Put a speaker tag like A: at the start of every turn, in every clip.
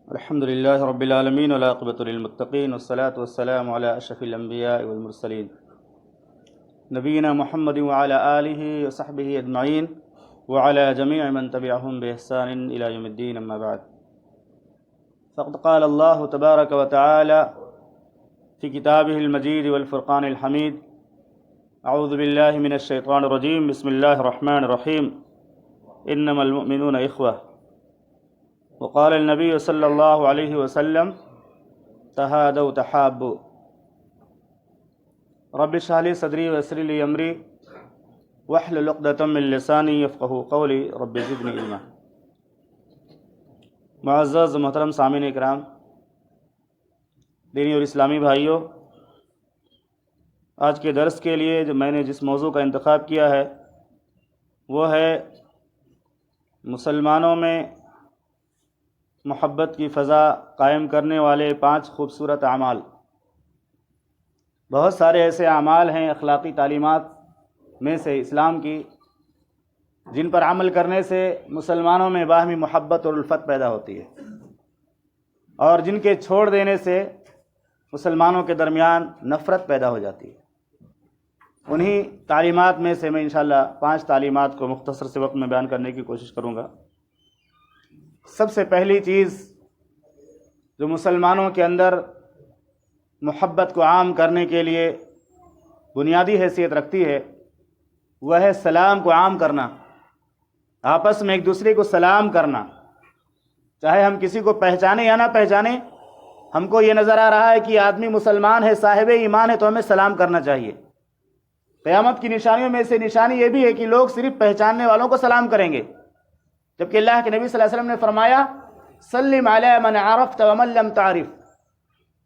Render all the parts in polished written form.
A: الحمد لله رب العالمين والعاقبة للمتقين والصلاة والسلام على أشرف الأنبياء والمرسلين نبينا محمد وعلى آله وصحبه أجمعين وعلى جميع من تبعهم بإحسان إلى يوم الدين، أما بعد. فقد قال الله تبارك وتعالى في كتابه المجيد والفرقان الحميد: أعوذ بالله من الشيطان الرجيم، بسم الله الرحمن الرحيم، إنما المؤمنون إخوة. وقال النبي صلی اللہ علیہ وسلم: تہادوا تحابوا. رب اشرح لي صدری ويسر لي امری واحلل عقدة من لسانی یفقہوا قولی رب زدنی علما. معزز محترم سامعین کرام، دینی اور اسلامی بھائیوں، آج کے درس کے لیے جو میں نے جس موضوع کا انتخاب کیا ہے وہ ہے مسلمانوں میں محبت کی فضا قائم کرنے والے 5 خوبصورت اعمال. بہت سارے ایسے اعمال ہیں اخلاقی تعلیمات میں سے اسلام کی، جن پر عمل کرنے سے مسلمانوں میں باہمی محبت اور الفت پیدا ہوتی ہے، اور جن کے چھوڑ دینے سے مسلمانوں کے درمیان نفرت پیدا ہو جاتی ہے. انہی تعلیمات میں سے میں انشاءاللہ 5 تعلیمات کو مختصر سے وقت میں بیان کرنے کی کوشش کروں گا. سب سے پہلی چیز جو مسلمانوں کے اندر محبت کو عام کرنے کے لیے بنیادی حیثیت رکھتی ہے وہ ہے سلام کو عام کرنا. آپس میں ایک دوسرے کو سلام کرنا، چاہے ہم کسی کو پہچانے یا نہ پہچانے. ہم کو یہ نظر آ رہا ہے کہ آدمی مسلمان ہے، صاحب ایمان ہے، تو ہمیں سلام کرنا چاہیے. قیامت کی نشانیوں میں سے نشانی یہ بھی ہے کہ لوگ صرف پہچاننے والوں کو سلام کریں گے، جبکہ اللہ کے نبی صلی اللہ علیہ وسلم نے فرمایا: سلم علی من عرفت ومن لم تعرف.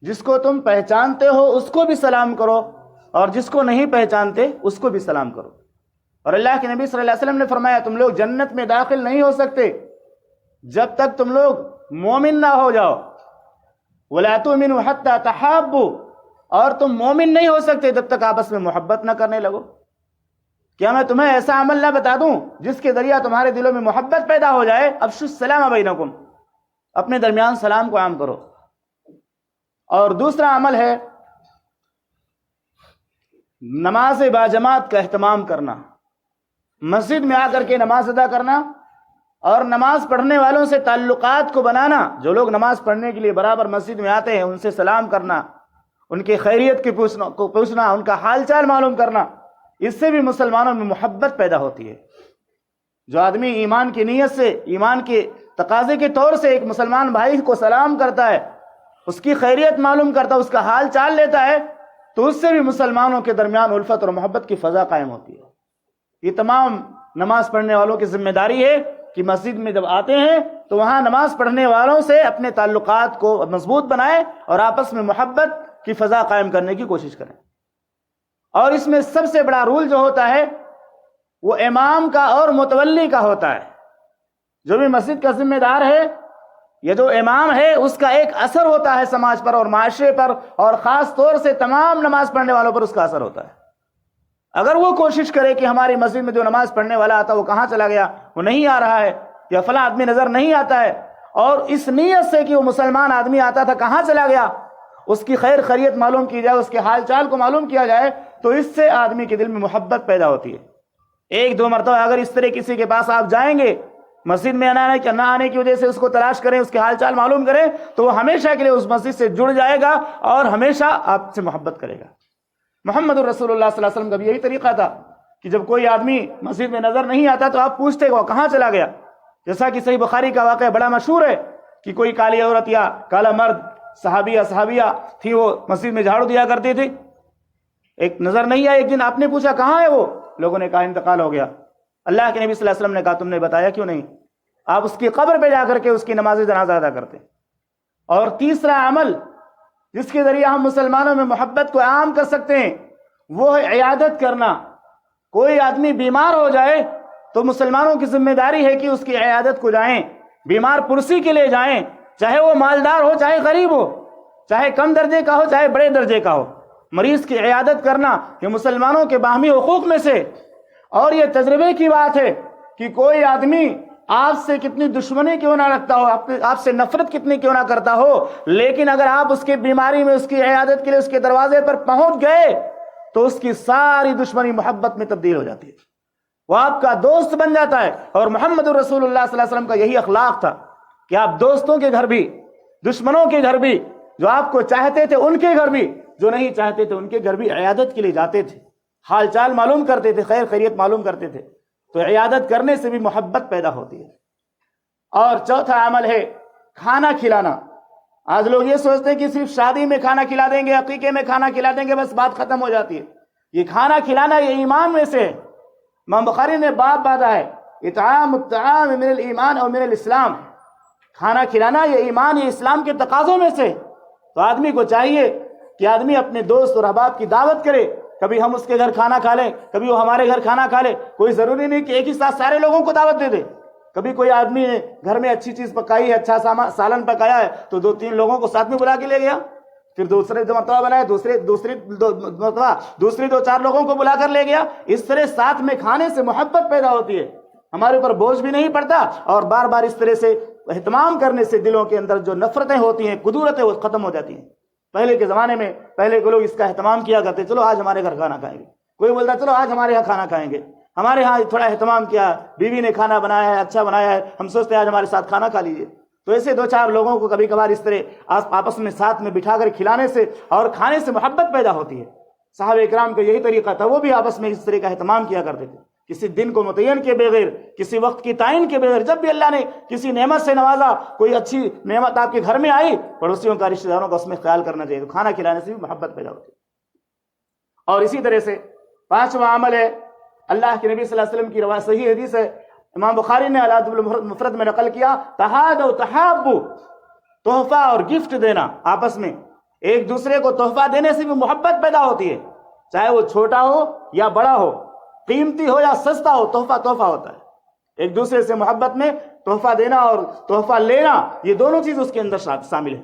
A: جس کو تم پہچانتے ہو اس کو بھی سلام کرو، اور جس کو نہیں پہچانتے اس کو بھی سلام کرو. اور اللہ کے نبی صلی اللہ علیہ وسلم نے فرمایا: تم لوگ جنت میں داخل نہیں ہو سکتے جب تک تم لوگ مومن نہ ہو جاؤ. ولا تؤمنوا حتى تحابوا. اور تم مومن نہیں ہو سکتے جب تک آپس میں محبت نہ کرنے لگو. کیا میں تمہیں ایسا عمل نہ بتا دوں جس کے ذریعہ تمہارے دلوں میں محبت پیدا ہو جائے؟ افشوا السلام بینکم. اپنے درمیان سلام کو عام کرو. اور دوسرا عمل ہے نماز باجماعت کا اہتمام کرنا. مسجد میں آ کر کے نماز ادا کرنا اور نماز پڑھنے والوں سے تعلقات کو بنانا. جو لوگ نماز پڑھنے کے لیے برابر مسجد میں آتے ہیں ان سے سلام کرنا، ان کی خیریت کی پوچھنا، ان کا حال چال معلوم کرنا. اس سے بھی مسلمانوں میں محبت پیدا ہوتی ہے. جو آدمی ایمان کی نیت سے، ایمان کے تقاضے کے طور سے ایک مسلمان بھائی کو سلام کرتا ہے، اس کی خیریت معلوم کرتا ہے، اس کا حال چال لیتا ہے، تو اس سے بھی مسلمانوں کے درمیان الفت اور محبت کی فضا قائم ہوتی ہے. یہ تمام نماز پڑھنے والوں کی ذمہ داری ہے کہ مسجد میں جب آتے ہیں تو وہاں نماز پڑھنے والوں سے اپنے تعلقات کو مضبوط بنائیں اور آپس میں محبت کی فضا قائم کرنے کی کوشش کریں. اور اس میں سب سے بڑا رول جو ہوتا ہے وہ امام کا اور متولی کا ہوتا ہے. جو بھی مسجد کا ذمہ دار ہے یا جو امام ہے اس کا ایک اثر ہوتا ہے سماج پر اور معاشرے پر، اور خاص طور سے تمام نماز پڑھنے والوں پر اس کا اثر ہوتا ہے. اگر وہ کوشش کرے کہ ہماری مسجد میں جو نماز پڑھنے والا آتا وہ کہاں چلا گیا، وہ نہیں آ رہا ہے، یا فلاں آدمی نظر نہیں آتا ہے، اور اس نیت سے کہ وہ مسلمان آدمی آتا تھا کہاں چلا گیا، اس کی خیر خیریت معلوم کی جائے، اس کے حال چال کو معلوم کیا جائے، تو اس سے آدمی کے دل میں محبت پیدا ہوتی ہے. 1-2 مرتبہ اگر اس طرح کسی کے پاس آپ جائیں گے، مسجد میں نہ آنے کی وجہ سے اس کو تلاش کریں، اس کے حال چال معلوم کریں، تو وہ ہمیشہ کے لیے اس مسجد سے جڑ جائے گا اور ہمیشہ آپ سے محبت کرے گا. محمد الرسول اللہ صلی اللہ علیہ وسلم کا بھی یہی طریقہ تھا کہ جب کوئی آدمی مسجد میں نظر نہیں آتا تو آپ پوچھتے وہ کہاں چلا گیا. جیسا کہ صحیح بخاری کا واقعہ بڑا مشہور ہے کہ کوئی کالی عورت یا کالا مرد، صحابیہ تھی، وہ مسجد میں جھاڑو دیا کرتی تھی. ایک نظر نہیں آئی. ایک دن آپ نے پوچھا کہاں ہے وہ؟ لوگوں نے کہا انتقال ہو گیا. اللہ کے نبی صلی اللہ علیہ وسلم نے کہا تم نے بتایا کیوں نہیں؟ آپ اس کی قبر پہ جا کر کے اس کی نماز جنازہ ادا کرتے. اور تیسرا عمل جس کے ذریعے ہم مسلمانوں میں محبت کو عام کر سکتے ہیں وہ ہے عیادت کرنا. کوئی آدمی بیمار ہو جائے تو مسلمانوں کی ذمہ داری ہے کہ اس کی عیادت کو جائیں، بیمار پرسی کے لیے جائیں، چاہے وہ مالدار ہو چاہے غریب ہو، چاہے کم درجے کا ہو چاہے بڑے درجے کا ہو. مریض کی عیادت کرنا یہ مسلمانوں کے باہمی حقوق میں سے. اور یہ تجربے کی بات ہے کہ کوئی آدمی آپ سے کتنی دشمنی کیوں نہ رکھتا ہو، آپ سے نفرت کتنی کیوں نہ کرتا ہو، لیکن اگر آپ اس کی بیماری میں اس کی عیادت کے لیے اس کے دروازے پر پہنچ گئے تو اس کی ساری دشمنی محبت میں تبدیل ہو جاتی ہے، وہ آپ کا دوست بن جاتا ہے۔ اور محمد رسول اللہ صلی اللہ علیہ وسلم کا یہی اخلاق تھا کہ آپ دوستوں کے گھر بھی، دشمنوں کے گھر بھی، جو آپ کو چاہتے تھے ان کے گھر بھی، جو نہیں چاہتے تھے ان کے گھر بھی عیادت کے لیے جاتے تھے، حال چال معلوم کرتے تھے، خیر خیریت معلوم کرتے تھے۔ تو عیادت کرنے سے بھی محبت پیدا ہوتی ہے۔ اور چوتھا عمل ہے کھانا کھلانا۔ آج لوگ یہ سوچتے ہیں کہ صرف شادی میں کھانا کھلا دیں گے، عقیقے میں کھانا کھلا دیں گے، بس بات ختم ہو جاتی ہے۔ یہ کھانا کھلانا یہ ایمان میں سے ہے۔ امام بخاری نے باب باندھا ہے، اطعام الطعام من الایمان اور من الاسلام، کھانا کھلانا یہ ایمان، یہ اسلام کے تقاضوں میں سے۔ تو آدمی کو چاہیے کہ آدمی اپنے دوست اور احباب کی دعوت کرے، کبھی ہم اس کے گھر کھانا کھا لیں، کبھی وہ ہمارے گھر کھانا کھا لے۔ کوئی ضروری نہیں کہ ایک ہی ساتھ سارے لوگوں کو دعوت دے دے۔ کبھی کوئی آدمی نے گھر میں اچھی چیز پکائی ہے، اچھا سالن پکایا ہے، تو 2-3 لوگوں کو ساتھ میں بلا کے لے گیا، پھر دوسرے مرتبہ بنائے دوسری مرتبہ دوسری 2-4 لوگوں کو بلا کر لے گیا۔ اس طرح ساتھ میں کھانے سے محبت پیدا ہوتی ہے، ہمارے اوپر بوجھ بھی نہیں پڑتا، اور بار بار اس طرح سے اہتمام کرنے سے دلوں کے اندر جو نفرتیں ہوتی ہیں، کدورتیں، وہ ختم ہو جاتی ہیں۔ پہلے کے زمانے میں پہلے کے لوگ اس کا اہتمام کیا کرتے، چلو آج ہمارے گھر کھانا کھائیں گے، کوئی بولتا چلو آج ہمارے یہاں کھانا کھائیں گے، ہمارے ہاں تھوڑا اہتمام کیا، بیوی نے کھانا بنایا ہے، اچھا بنایا ہے، ہم سوچتے ہیں آج ہمارے ساتھ کھانا کھا لیجیے۔ تو ایسے 2-4 لوگوں کو کبھی کبھار اس طرح آپس میں ساتھ میں بٹھا کر کھلانے سے اور کھانے سے محبت پیدا ہوتی ہے۔ صحابہ اکرام کا یہی طریقہ تھا، وہ بھی آپس میں اس طرح کا اہتمام کیا کرتے تھے، کسی دن کو متعین کے بغیر، کسی وقت کی تعین کے بغیر، جب بھی اللہ نے کسی نعمت سے نوازا، کوئی اچھی نعمت آپ کے گھر میں آئی، پڑوسیوں کا، رشتہ داروں کا اس میں خیال کرنا چاہیے۔ تو کھانا کھلانے سے بھی محبت پیدا ہوتی ہے۔ اور اسی طرح سے 5واں عمل ہے، اللہ کے نبی صلی اللہ علیہ وسلم کی روایت صحیح حدیث ہے، امام بخاری نے الادب المفرد میں نقل کیا، تحادوا تحابوا، تحفہ اور گفٹ دینا، آپس میں ایک دوسرے کو تحفہ دینے سے بھی محبت پیدا ہوتی ہے، چاہے وہ چھوٹا ہو یا بڑا ہو، قیمتی ہو یا سستا ہو، تحفہ تحفہ ہوتا ہے۔ ایک دوسرے سے محبت میں تحفہ دینا اور تحفہ لینا، یہ دونوں چیز اس کے اندر شامل ہے۔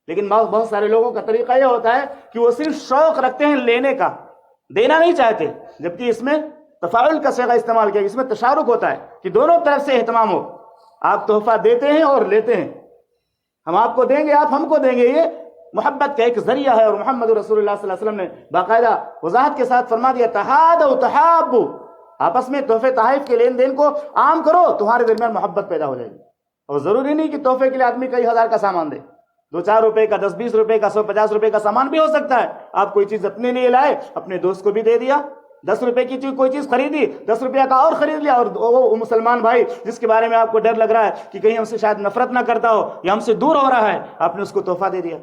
A: لیکن بہت سارے لوگوں کا طریقہ یہ ہوتا ہے کہ وہ صرف شوق رکھتے ہیں لینے کا، دینا نہیں چاہتے، جبکہ اس میں تفاعل کا صیغہ استعمال کیا، اس میں تشارک ہوتا ہے کہ دونوں طرف سے اہتمام ہو۔ آپ تحفہ دیتے ہیں اور لیتے ہیں، ہم آپ کو دیں گے، آپ ہم کو دیں گے، یہ محبت کا ایک ذریعہ ہے۔ اور محمد رسول اللہ صلی اللہ علیہ وسلم نے باقاعدہ وضاحت کے ساتھ فرما دیا، تحادوا تحابوا، آپس میں تحفے تحائف کے لین دین کو عام کرو، تمہارے درمیان محبت پیدا ہو جائے گی۔ اور ضروری نہیں کہ تحفے کے لیے آدمی کئی ہزار کا سامان دے، 2-4 روپے کا، 10-20 روپے کا، 150 روپے کا سامان بھی ہو سکتا ہے۔ آپ کوئی چیز اپنے لیے لائے، اپنے دوست کو بھی دے دیا، 10 روپے کی کوئی چیز خریدی، 10 روپیہ کا اور خرید لیا، اور وہ مسلمان بھائی جس کے بارے میں آپ کو ڈر لگ رہا ہے کہ کہیں ہم سے شاید نفرت نہ کرتا ہو یا ہم سے دور ہو رہا ہے، آپ نے اس کو تحفہ دے دیا۔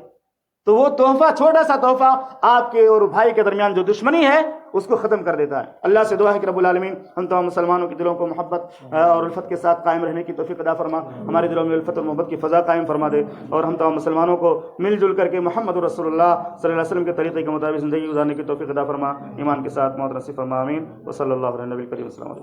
A: تو وہ تحفہ، چھوٹا سا تحفہ، آپ کے اور بھائی کے درمیان جو دشمنی ہے اس کو ختم کر دیتا ہے۔ اللہ سے دعا ہے کہ رب العالمین ہم تمام مسلمانوں کے دلوں کو محبت اور الفت کے ساتھ قائم رہنے کی توفیق عطا فرما، ہمارے دلوں میں الفت اور محبت کی فضا قائم فرما دے، اور ہم تمام مسلمانوں کو مل جل کر کے محمد رسول اللہ صلی اللہ علیہ وسلم کے طریقے کے مطابق زندگی گزارنے کی توفیق عطا فرما، ایمان کے ساتھ موت نصیب فرما، آمین۔ وصلی اللہ علیہ وسلم۔